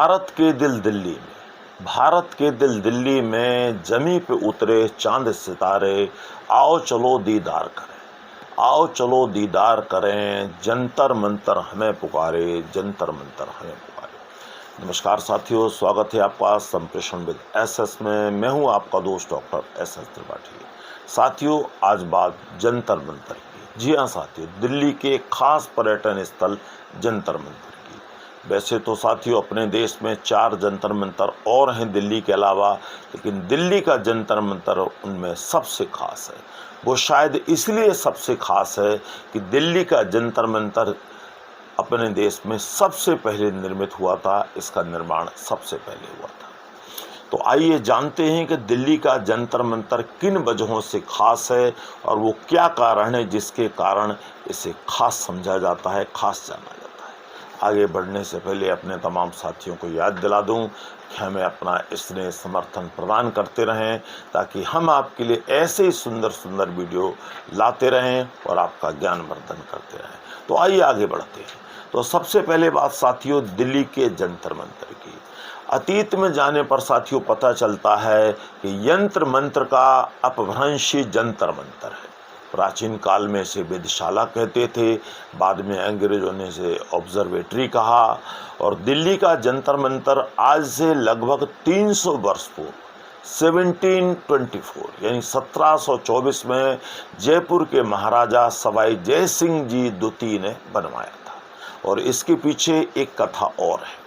भारत के दिल दिल्ली में, भारत के दिल दिल्ली में जमी पे उतरे चांद सितारे, आओ चलो दीदार करें, आओ चलो दीदार करें, जंतर मंतर हमें पुकारे, जंतर मंतर हमें पुकारे। नमस्कार साथियों, स्वागत है आपका संप्रेषण विद एसएस में। मैं हूं आपका दोस्त डॉक्टर एसएस त्रिपाठी। साथियों, आज बात जंतर मंतर की। जी हाँ साथियों, दिल्ली के खास पर्यटन स्थल जंतर मंतर की। वैसे तो साथियों अपने देश में 4 जंतर मंतर और हैं दिल्ली के अलावा, लेकिन दिल्ली का जंतर मंतर उनमें सबसे खास है। वो शायद इसलिए सबसे खास है कि दिल्ली का जंतर मंतर अपने देश में सबसे पहले निर्मित हुआ था, इसका निर्माण सबसे पहले हुआ था। तो आइए जानते हैं कि दिल्ली का जंतर मंतर किन वजहों से खास है और वो क्या कारण है जिसके कारण इसे खास समझा जाता है, खास जाना जाता है। आगे बढ़ने से पहले अपने तमाम साथियों को याद दिला दूं कि हमें अपना स्नेह समर्थन प्रदान करते रहें, ताकि हम आपके लिए ऐसे ही सुंदर सुंदर वीडियो लाते रहें और आपका ज्ञानवर्धन करते रहें। तो आइए आगे बढ़ते हैं। तो सबसे पहले बात साथियों दिल्ली के जंतर मंतर की। अतीत में जाने पर साथियों पता चलता है कि यंत्र मंत्र का अपभ्रंशी जंतर मंतर है। प्राचीन काल में इसे वेधशाला कहते थे, बाद में अंग्रेजों ने इसे ऑब्जर्वेटरी कहा। और दिल्ली का जंतर मंतर आज से लगभग 300 वर्ष पूर्व 1724 यानी 1724 में जयपुर के महाराजा सवाई जय सिंह जी द्वितीय ने बनवाया था। और इसके पीछे एक कथा और है।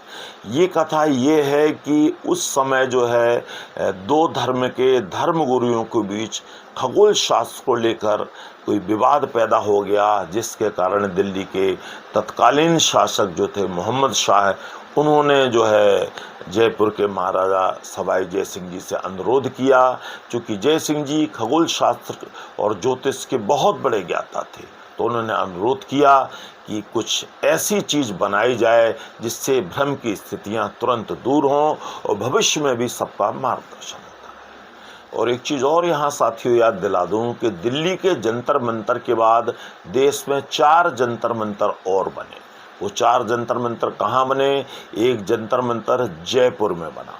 ये कथा ये है कि उस समय जो है दो धर्म के धर्मगुरुओं के बीच खगोल शास्त्र को लेकर कोई विवाद पैदा हो गया, जिसके कारण दिल्ली के तत्कालीन शासक जो थे मोहम्मद शाह, उन्होंने जो है जयपुर के महाराजा सवाई जय सिंह जी से अनुरोध किया। चूँकि जय सिंह जी खगोल शास्त्र और ज्योतिष के बहुत बड़े ज्ञाता थे, तो उन्होंने अनुरोध किया कि कुछ ऐसी चीज़ बनाई जाए जिससे भ्रम की स्थितियां तुरंत दूर हों और भविष्य में भी सबका मार्गदर्शन होता है। और एक चीज़ और यहाँ साथियों याद दिला दूं कि दिल्ली के जंतर मंतर के बाद देश में 4 जंतर मंतर और बने। वो 4 जंतर मंतर कहाँ बने? एक जंतर मंतर जयपुर में बना,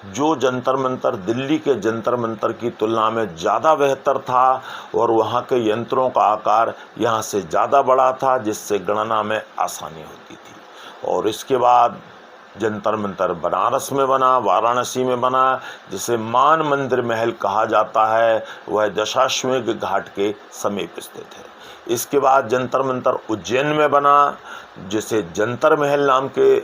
जो जंतर मंतर दिल्ली के जंतर मंतर की तुलना में ज़्यादा बेहतर था और वहाँ के यंत्रों का आकार यहाँ से ज़्यादा बड़ा था, जिससे गणना में आसानी होती थी। और इसके बाद जंतर मंतर बनारस में बना, वाराणसी में बना, जिसे मान मंदिर महल कहा जाता है। वह दशाश्वमेध घाट के समीप स्थित है। इसके बाद जंतर मंतर उज्जैन में बना, जिसे जंतर महल नाम के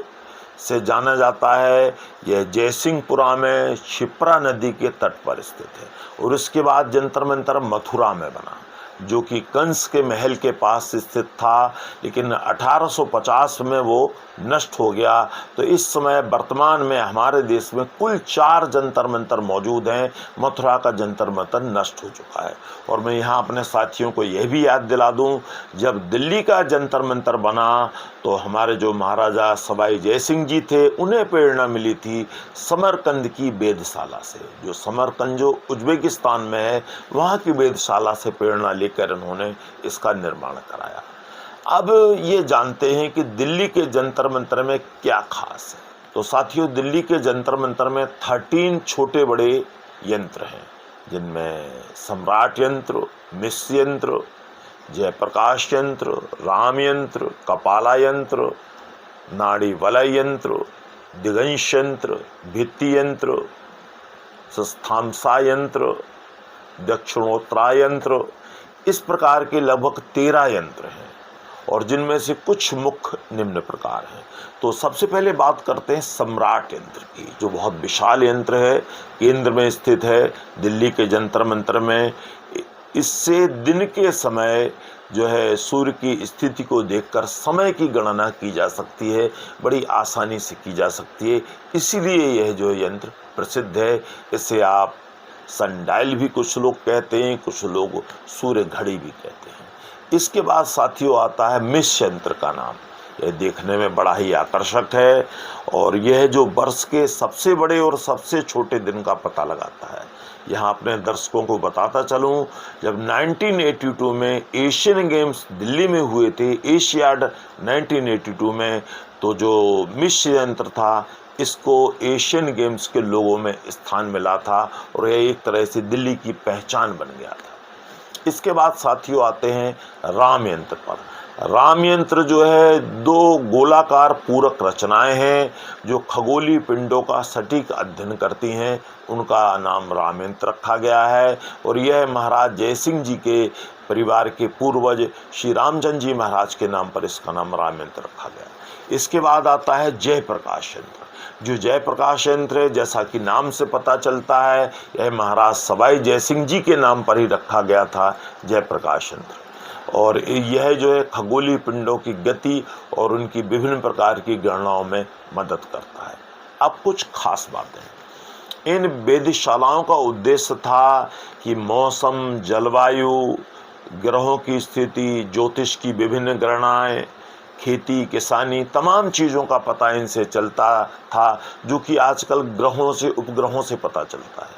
से जाना जाता है। यह जयसिंहपुरा में क्षिप्रा नदी के तट पर स्थित है। और उसके बाद जंतर मंतर मथुरा में बना, जो कि कंस के महल के पास स्थित था, लेकिन 1850 में वो नष्ट हो गया। तो इस समय वर्तमान में हमारे देश में कुल 4 जंतर मंतर मौजूद हैं। मथुरा का जंतर मंतर नष्ट हो चुका है। और मैं यहाँ अपने साथियों को यह भी याद दिला दूँ, जब दिल्ली का जंतर मंतर बना तो हमारे जो महाराजा सवाई जय सिंह जी थे, उन्हें प्रेरणा मिली थी समरकंद की वेधशाला से। जो समरकंद जो उज्बेकिस्तान में है, वहाँ की वेधशाला से प्रेरणा लेकर उन्होंने इसका निर्माण कराया। अब ये जानते हैं कि दिल्ली के जंतर मंतर में क्या खास है। तो साथियों दिल्ली के जंतर मंतर में 13 छोटे बड़े यंत्र हैं, जिनमें सम्राट यंत्र, मिश्र यंत्र, जयप्रकाश यंत्र, राम यंत्र, कपाला यंत्र, नाड़ी वलय यंत्र, दिगंश यंत्र, भित्ति यंत्र, स्थामसा यंत्र, दक्षिणोत्तरा यंत्र, इस प्रकार के लगभग 13 यंत्र हैं। और जिनमें से कुछ मुख्य निम्न प्रकार हैं। तो सबसे पहले बात करते हैं सम्राट यंत्र की, जो बहुत विशाल यंत्र है, केंद्र में स्थित है दिल्ली के जंतर मंतर में। इससे दिन के समय जो है सूर्य की स्थिति को देखकर समय की गणना की जा सकती है, बड़ी आसानी से की जा सकती है। इसीलिए यह जो यंत्र प्रसिद्ध है। इसे आप सनडायल भी कुछ लोग कहते हैं, कुछ लोग सूर्य घड़ी भी कहते हैं। इसके बाद साथियों आता है मिश्र यंत्र का नाम। यह देखने में बड़ा ही आकर्षक है और यह जो वर्ष के सबसे बड़े और सबसे छोटे दिन का पता लगाता है। यहाँ अपने दर्शकों को बताता चलूँ, जब 1982 में एशियन गेम्स दिल्ली में हुए थे, एशियाड 1982 में, तो जो मिश्र यंत्र था इसको एशियन गेम्स के लोगों में स्थान मिला था और यह एक तरह से दिल्ली की पहचान बन गया था। इसके बाद साथियों आते हैं राम यंत्र पर। राम यंत्र जो है दो गोलाकार पूरक रचनाएं हैं जो खगोलीय पिंडों का सटीक अध्ययन करती हैं, उनका नाम राम यंत्र रखा गया है। और यह महाराज जयसिंह जी के परिवार के पूर्वज श्री रामचंद्र जी महाराज के नाम पर इसका नाम राम यंत्र रखा गया। इसके बाद आता है जयप्रकाश यंत्र। जो जयप्रकाश यंत्र है, जैसा कि नाम से पता चलता है, यह महाराज सवाई जयसिंह जी के नाम पर ही रखा गया था, जयप्रकाश यंत्र। और यह जो है खगोलीय पिंडों की गति और उनकी विभिन्न प्रकार की गणनाओं में मदद करता है। अब कुछ खास बातें। इन वेधशालाओं का उद्देश्य था कि मौसम, जलवायु, ग्रहों की स्थिति, ज्योतिष की विभिन्न गणनाएं, खेती, किसानी, तमाम चीज़ों का पता इनसे चलता था, जो कि आजकल ग्रहों से, उपग्रहों से पता चलता है।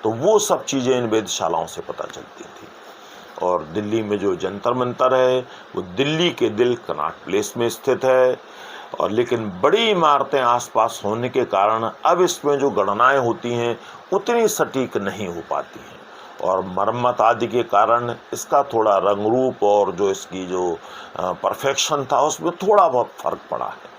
तो वो सब चीज़ें इन वेधशालाओं से पता चलती थी। और दिल्ली में जो जंतर मंतर है वो दिल्ली के दिल कनॉट प्लेस में स्थित है। और लेकिन बड़ी इमारतें आसपास होने के कारण अब इसमें जो गणनाएं होती हैं उतनी सटीक नहीं हो पाती हैं, और मरम्मत आदि के कारण इसका थोड़ा रंग रूप और जो इसकी जो परफेक्शन था उसमें थोड़ा बहुत फर्क पड़ा है।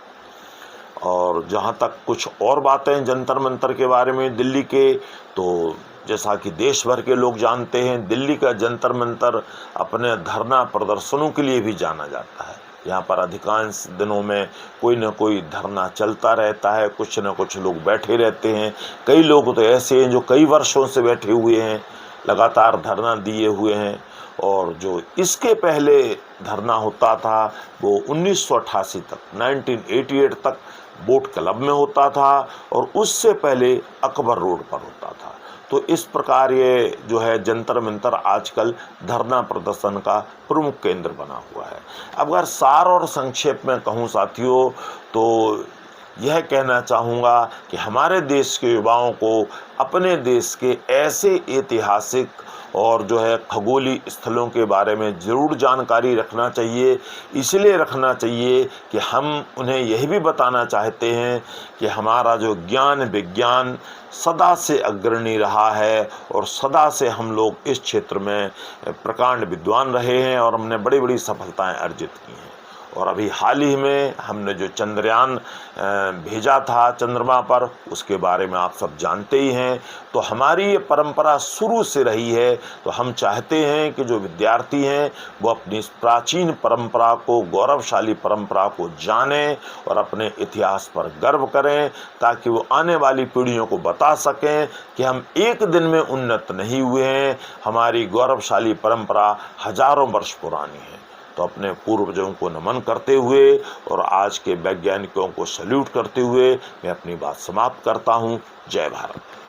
और जहाँ तक कुछ और बातें जंतर मंतर के बारे में दिल्ली के, तो जैसा कि देश भर के लोग जानते हैं, दिल्ली का जंतर मंतर अपने धरना प्रदर्शनों के लिए भी जाना जाता है। यहाँ पर अधिकांश दिनों में कोई न कोई धरना चलता रहता है, कुछ न कुछ लोग बैठे रहते हैं। कई लोग तो ऐसे हैं जो कई वर्षों से बैठे हुए हैं, लगातार धरना दिए हुए हैं। और जो इसके पहले धरना होता था वो 1988 तक, 1988 तक बोट क्लब में होता था, और उससे पहले अकबर रोड पर होता था। तो इस प्रकार ये जो है जंतर मंतर आजकल धरना प्रदर्शन का प्रमुख केंद्र बना हुआ है। अब अगर सार और संक्षेप में कहूँ साथियों, तो यह कहना चाहूँगा कि हमारे देश के युवाओं को अपने देश के ऐसे ऐतिहासिक और जो है खगोलीय स्थलों के बारे में ज़रूर जानकारी रखना चाहिए। इसलिए रखना चाहिए कि हम उन्हें यह भी बताना चाहते हैं कि हमारा जो ज्ञान विज्ञान सदा से अग्रणी रहा है, और सदा से हम लोग इस क्षेत्र में प्रकांड विद्वान रहे हैं और हमने बड़ी बड़ी सफलताएं अर्जित की हैं। और अभी हाल ही में हमने जो चंद्रयान भेजा था चंद्रमा पर, उसके बारे में आप सब जानते ही हैं। तो हमारी ये परंपरा शुरू से रही है। तो हम चाहते हैं कि जो विद्यार्थी हैं वो अपनी इस प्राचीन परंपरा को, गौरवशाली परंपरा को जानें और अपने इतिहास पर गर्व करें, ताकि वो आने वाली पीढ़ियों को बता सकें कि हम एक दिन में उन्नत नहीं हुए हैं, हमारी गौरवशाली परंपरा हजारों वर्ष पुरानी है। तो अपने पूर्वजों को नमन करते हुए और आज के वैज्ञानिकों को सैल्यूट करते हुए मैं अपनी बात समाप्त करता हूँ। जय भारत।